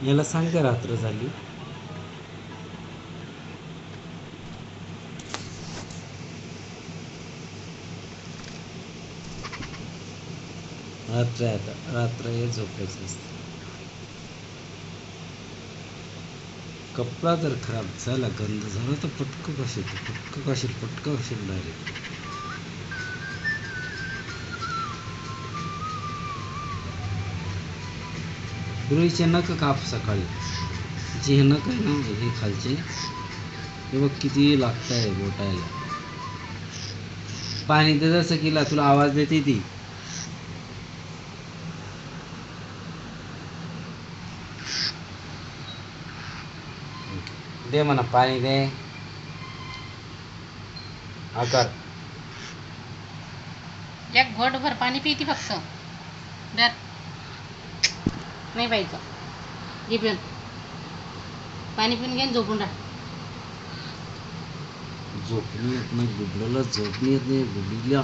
याला सांगते रात्र झाली. रात्र आहे आता, रात्र हे झोपायचं असतं. कपडा जर खराब झाला, गंध झाला तर पटकं कशील डायरेक्ट. रुईचे नख काप सकाळी. जे नख आहे ना हे खालचे, हे बघ किती लागत आहे गोटायला. पाणी दे जसं केला, तुला आवाज देते ती. दे म्हणा पाणी दे. आकार एक घोटभर पाणी पिती फक्त. दर नाही पाहिजे. घे पिऊन. पाणी पिऊन घे झोपून राहा. झोपणी येत नाही गुबड्याला, झोपणी येत नाही गुबडीला.